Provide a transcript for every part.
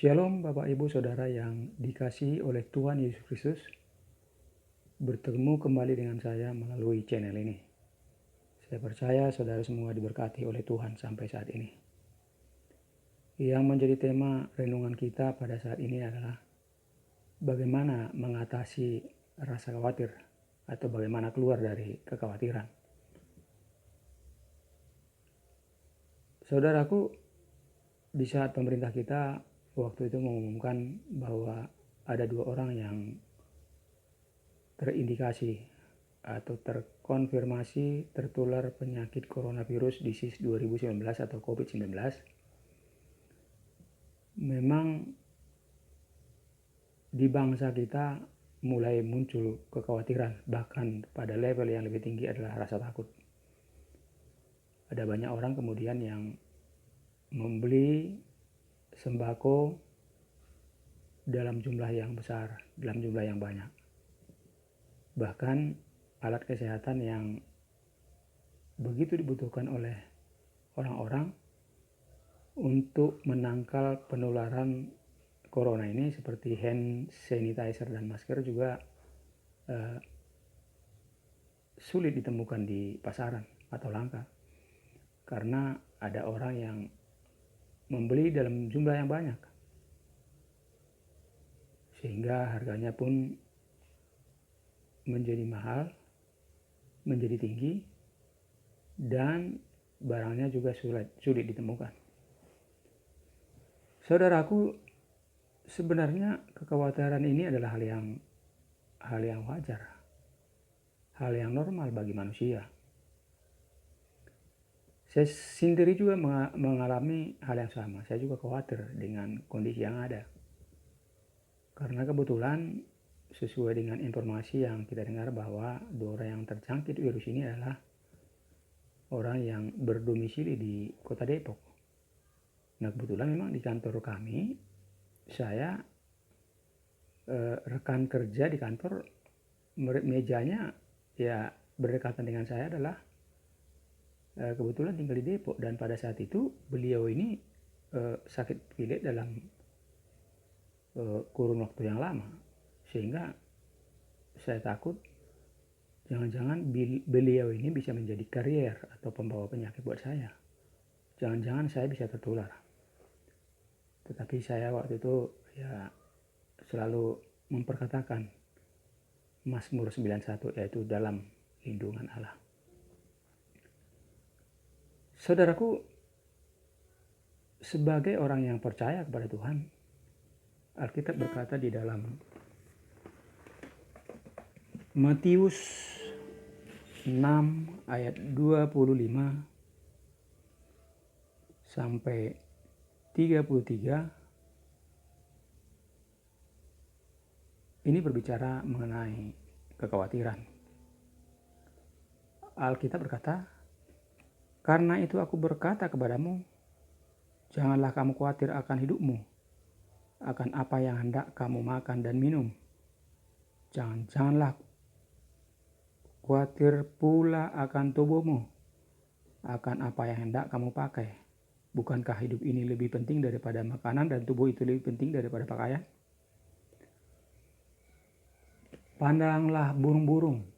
Shalom Bapak Ibu Saudara yang dikasihi oleh Tuhan Yesus Kristus. Bertemu kembali dengan saya melalui channel ini. Saya percaya saudara semua diberkati oleh Tuhan sampai saat ini. Yang menjadi tema renungan kita pada saat ini adalah bagaimana mengatasi rasa khawatir atau bagaimana keluar dari kekhawatiran. Saudaraku, di saat pemerintah kita waktu itu mengumumkan bahwa ada 2 orang yang terindikasi atau terkonfirmasi tertular penyakit coronavirus disease 2019 atau COVID-19, memang di bangsa kita mulai muncul kekhawatiran, bahkan pada level yang lebih tinggi adalah rasa takut. Ada banyak orang kemudian yang membeli sembako dalam jumlah yang besar, dalam jumlah yang banyak. Bahkan alat kesehatan yang begitu dibutuhkan oleh orang-orang untuk menangkal penularan corona ini seperti hand sanitizer dan masker juga sulit ditemukan di pasaran atau langka. Karena ada orang yang membeli dalam jumlah yang banyak, sehingga harganya pun menjadi mahal, menjadi tinggi, dan barangnya juga sulit ditemukan. Saudaraku, sebenarnya kekhawatiran ini adalah hal yang wajar, hal yang normal bagi manusia. Saya sendiri juga mengalami hal yang sama. Saya juga khawatir dengan kondisi yang ada. Karena kebetulan sesuai dengan informasi yang kita dengar bahwa 2 orang yang terjangkit virus ini adalah orang yang berdomisili di Kota Depok. Nah, kebetulan memang di kantor kami, saya rekan kerja di kantor, mejanya ya berdekatan dengan saya adalah kebetulan tinggal di Depok, dan pada saat itu beliau ini sakit pilek dalam kurun waktu yang lama, sehingga saya takut jangan-jangan beliau ini bisa menjadi karier atau pembawa penyakit buat saya. Jangan-jangan saya bisa tertular. Tetapi saya waktu itu ya selalu memperkatakan Mazmur 91, yaitu dalam lindungan Allah. Saudaraku, sebagai orang yang percaya kepada Tuhan, Alkitab berkata di dalam Matius 6 ayat 25 sampai 33, ini berbicara mengenai kekhawatiran. Alkitab berkata, "Karena itu aku berkata kepadamu, janganlah kamu khawatir akan hidupmu, akan apa yang hendak kamu makan dan minum. Janganlah khawatir pula akan tubuhmu, akan apa yang hendak kamu pakai. Bukankah hidup ini lebih penting daripada makanan dan tubuh itu lebih penting daripada pakaian? Pandanglah burung-burung.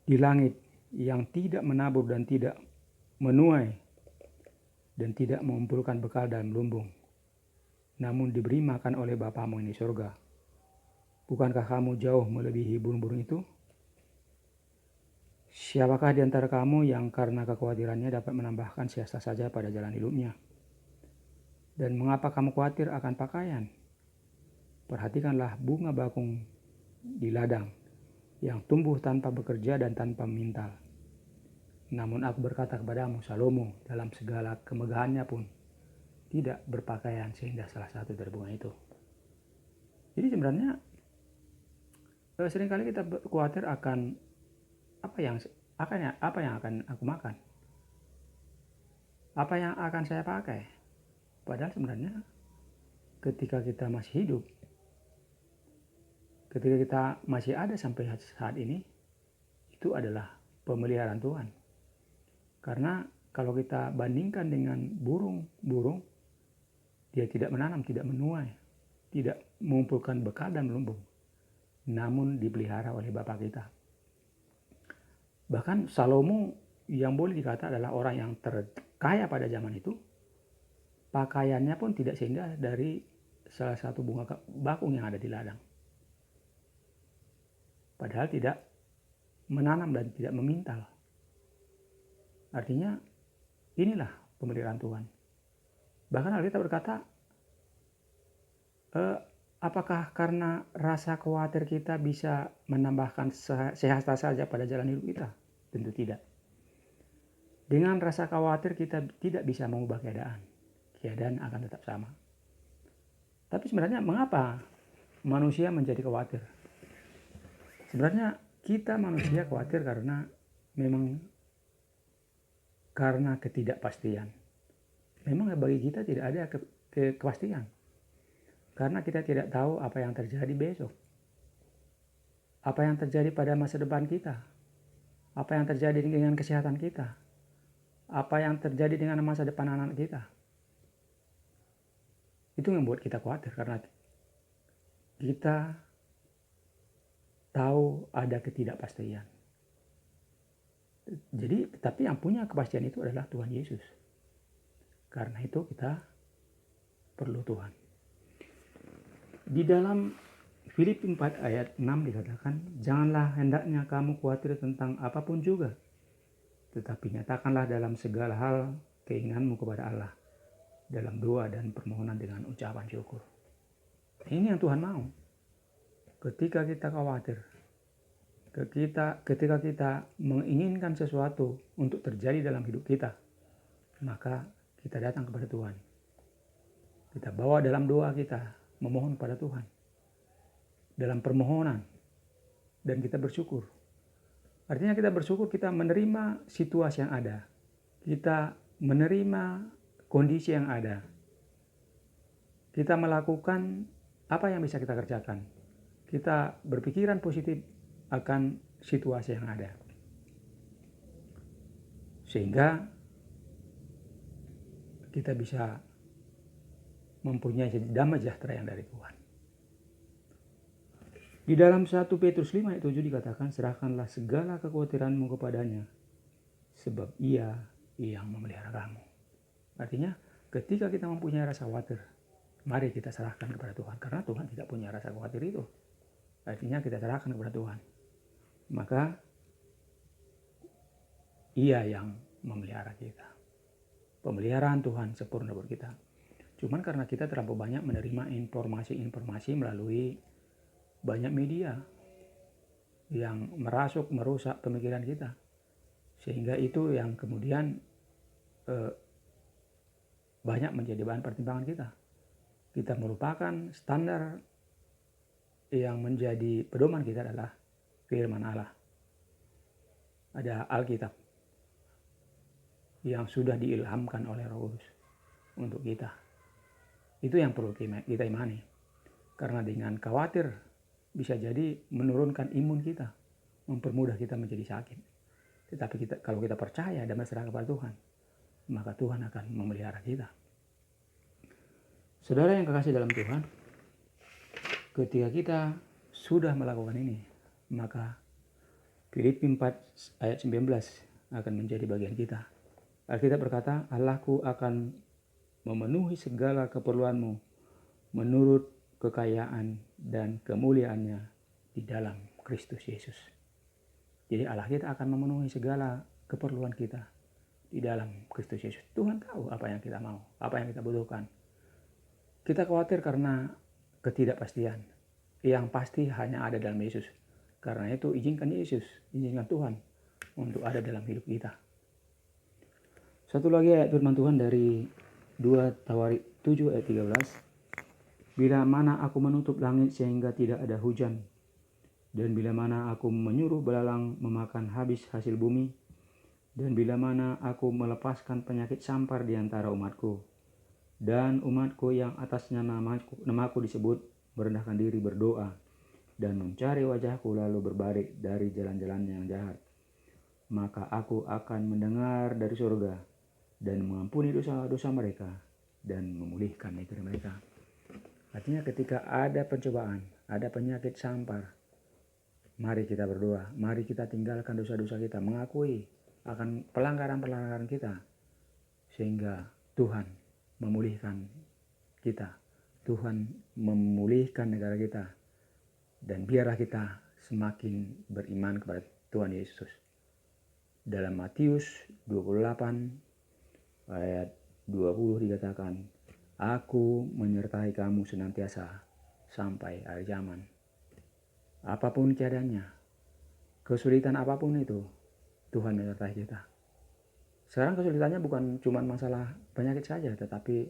Di langit yang tidak menabur dan tidak menuai dan tidak mengumpulkan bekal dalam lumbung, namun diberi makan oleh Bapamu yang di surga. Bukankah kamu jauh melebihi burung-burung itu? Siapakah di antara kamu yang karena kekhawatirannya dapat menambahkan siasta saja pada jalan hidupnya? Dan mengapa kamu khawatir akan pakaian? Perhatikanlah bunga bakung di ladang, yang tumbuh tanpa bekerja dan tanpa memintal. Namun aku berkata kepadamu, Salomo dalam segala kemegahannya pun tidak berpakaian seindah salah satu dari bunga itu." Jadi sebenarnya seringkali kita khawatir akan apa yang akan aku makan, apa yang akan saya pakai. Padahal sebenarnya ketika kita masih hidup, ketika kita masih ada sampai saat ini, itu adalah pemeliharaan Tuhan. Karena kalau kita bandingkan dengan burung, dia tidak menanam, tidak menuai, tidak mengumpulkan bekal dan lumbung, namun dipelihara oleh Bapa kita. Bahkan Salomo yang boleh dikata adalah orang yang terkaya pada zaman itu, pakaiannya pun tidak seindah dari salah satu bunga bakung yang ada di ladang. Padahal tidak menanam dan tidak memintal. Artinya inilah pemeliharaan Tuhan. Bahkan Alkitab berkata, apakah karena rasa khawatir kita bisa menambahkan sehasta saja pada jalan hidup kita? Tentu tidak. Dengan rasa khawatir kita tidak bisa mengubah keadaan. Keadaan akan tetap sama. Tapi sebenarnya mengapa manusia menjadi khawatir? Sebenarnya kita manusia khawatir karena memang karena ketidakpastian. Memang bagi kita tidak ada kepastian. Karena kita tidak tahu apa yang terjadi besok. Apa yang terjadi pada masa depan kita. Apa yang terjadi dengan kesehatan kita. Apa yang terjadi dengan masa depan anak kita. Itu yang membuat kita khawatir karena kita tahu ada ketidakpastian. Jadi, tapi yang punya kepastian itu adalah Tuhan Yesus. Karena itu kita perlu Tuhan. Di dalam Filipi 4 ayat 6 dikatakan, janganlah hendaknya kamu khawatir tentang apapun juga, tetapi nyatakanlah dalam segala hal keinginanmu kepada Allah, dalam doa dan permohonan dengan ucapan syukur. Ini yang Tuhan mau. Ketika kita khawatir, ketika kita menginginkan sesuatu untuk terjadi dalam hidup kita, maka kita datang kepada Tuhan. Kita bawa dalam doa kita, memohon kepada Tuhan. Dalam permohonan. Dan kita bersyukur. Artinya kita bersyukur, kita menerima situasi yang ada. Kita menerima kondisi yang ada. Kita melakukan apa yang bisa kita kerjakan. Kita berpikiran positif akan situasi yang ada. Sehingga kita bisa mempunyai damai sejahtera yang dari Tuhan. Di dalam 1 Petrus 5 ayat 7 dikatakan, serahkanlah segala kekhawatiranmu kepadanya, sebab ia yang memelihara kamu. Artinya ketika kita mempunyai rasa khawatir, mari kita serahkan kepada Tuhan. Karena Tuhan tidak punya rasa khawatir itu. Artinya kita serahkan kepada Tuhan. Maka ia yang memelihara kita. Pemeliharaan Tuhan sempurna buat kita. Cuman karena kita terlalu banyak menerima informasi-informasi melalui banyak media yang merusak pemikiran kita. Sehingga itu yang kemudian banyak menjadi bahan pertimbangan kita. Kita merupakan standar yang menjadi pedoman kita adalah firman Allah. Ada Alkitab yang sudah diilhamkan oleh Roh Kudus untuk kita. Itu yang perlu kita imani. Karena dengan khawatir bisa jadi menurunkan imun kita, mempermudah kita menjadi sakit. Tetapi kalau kita percaya dan berserah kepada Tuhan, maka Tuhan akan memelihara kita. Saudara yang kekasih dalam Tuhan, ketika kita sudah melakukan ini, maka Filipi 4 ayat 19 akan menjadi bagian kita. Alkitab berkata, Allahku akan memenuhi segala keperluanmu menurut kekayaan dan kemuliaannya di dalam Kristus Yesus. Jadi Allah kita akan memenuhi segala keperluan kita di dalam Kristus Yesus. Tuhan tahu apa yang kita mau, apa yang kita butuhkan. Kita khawatir karena ketidakpastian. Yang pasti hanya ada dalam Yesus. Karena itu izinkan Yesus, izinkan Tuhan untuk ada dalam hidup kita. Satu lagi ayat firman Tuhan dari 2 Tawarik 7 ayat 13. Bila mana aku menutup langit sehingga tidak ada hujan, dan bila mana aku menyuruh belalang memakan habis hasil bumi, dan bila mana aku melepaskan penyakit sampar di antara umatku, dan umatku yang atasnya namaku disebut merendahkan diri berdoa dan mencari wajahku lalu berbalik dari jalan-jalan yang jahat, maka aku akan mendengar dari surga dan mengampuni dosa-dosa mereka dan memulihkan negeri mereka. Artinya ketika ada pencobaan, ada penyakit sampar, mari kita berdoa, mari kita tinggalkan dosa-dosa kita, mengakui akan pelanggaran-pelanggaran kita, sehingga Tuhan memulihkan kita, Tuhan memulihkan negara kita, dan biarlah kita semakin beriman kepada Tuhan Yesus. Dalam Matius 28 ayat 20 dikatakan, Aku menyertai kamu senantiasa sampai akhir zaman. Apapun keadaannya, kesulitan apapun itu, Tuhan menyertai kita. Sekarang kesulitannya bukan cuma masalah penyakit saja, tetapi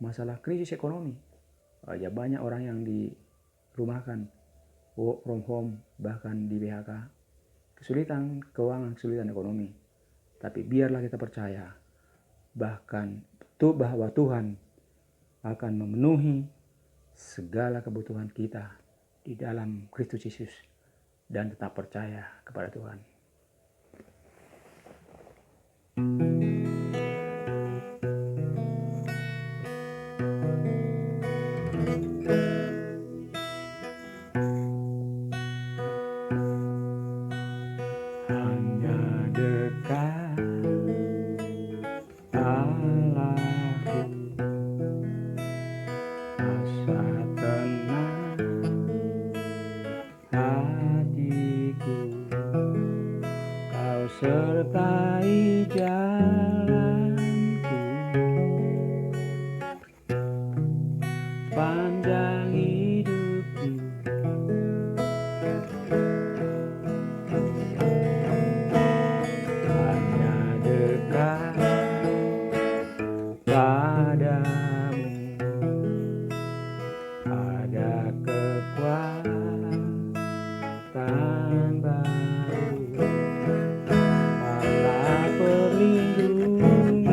masalah krisis ekonomi. Ya banyak orang yang dirumahkan, work from home, bahkan di PHK. Kesulitan keuangan, kesulitan ekonomi. Tapi biarlah kita percaya bahwa Tuhan akan memenuhi segala kebutuhan kita di dalam Kristus Yesus, dan tetap percaya kepada Tuhan. Hanya dekat Allahku, rasa tenang hatiku, Kau sertai jalanku panjang hidupku. Hanya dekat padamu ada kekuatan baru, Allah perlindungan,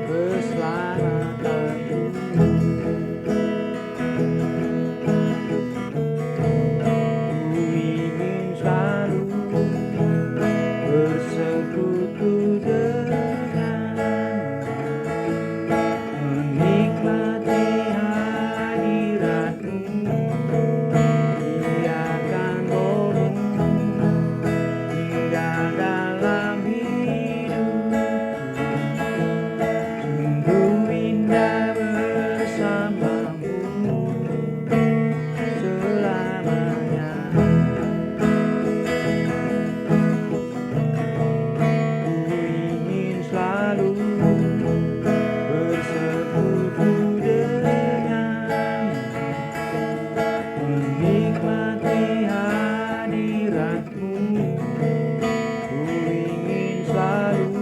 keselamatanku. Ku ingin selalu bersekutu denganmu, menikmati hadiratmu, biarkan rohmu tinggal dalam hidupku. Sungguh indah bersamamu selamanya. Ku ingin selalu bersekutu denganmu, menikmati hadiratmu. Ku ingin selalu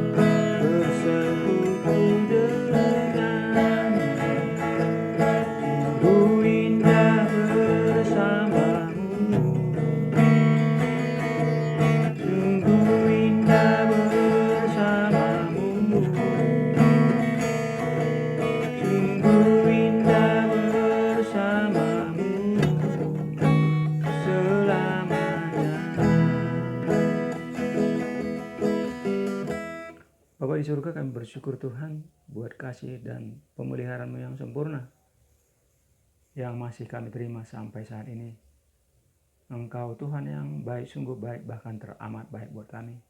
bersekutu denganmu, sungguh indah bersamamu, sungguh indah bersamamu, sungguh indah bersamamu selamanya. Bapa di surga, kami bersyukur Tuhan buat kasih dan pemeliharaan-Mu yang sempurna yang masih kami terima sampai saat ini. Engkau Tuhan yang baik, sungguh baik, bahkan teramat baik buat kami.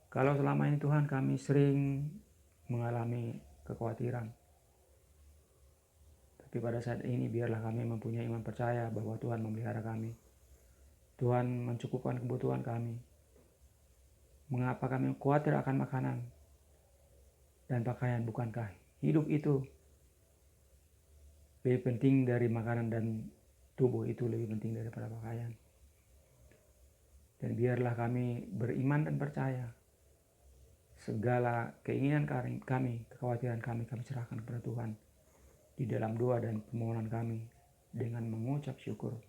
Kalau selama ini Tuhan kami sering mengalami kekhawatiran, tapi pada saat ini biarlah kami mempunyai iman percaya bahwa Tuhan memelihara kami. Tuhan mencukupkan kebutuhan kami. Mengapa kami khawatir akan makanan dan pakaian? Bukankah hidup itu lebih penting dari makanan, dan tubuh itu lebih penting daripada pakaian? Dan biarlah kami beriman dan percaya segala keinginan kami, kekhawatiran kami serahkan kepada Tuhan di dalam doa dan permohonan kami dengan mengucap syukur,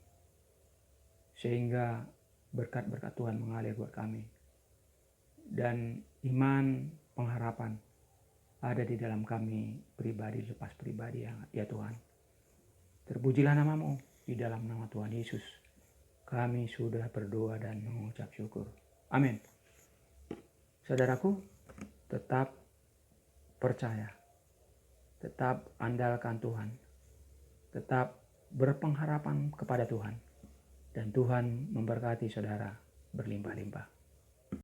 sehingga berkat-berkat Tuhan mengalir buat kami, dan iman pengharapan ada di dalam kami pribadi lepas pribadi ya Tuhan. Terpujilah nama-Mu Di dalam nama Tuhan Yesus, kami sudah berdoa dan mengucap syukur. Amin. Saudaraku, tetap percaya, tetap andalkan Tuhan, tetap berpengharapan kepada Tuhan, dan Tuhan memberkati saudara berlimpah-limpah.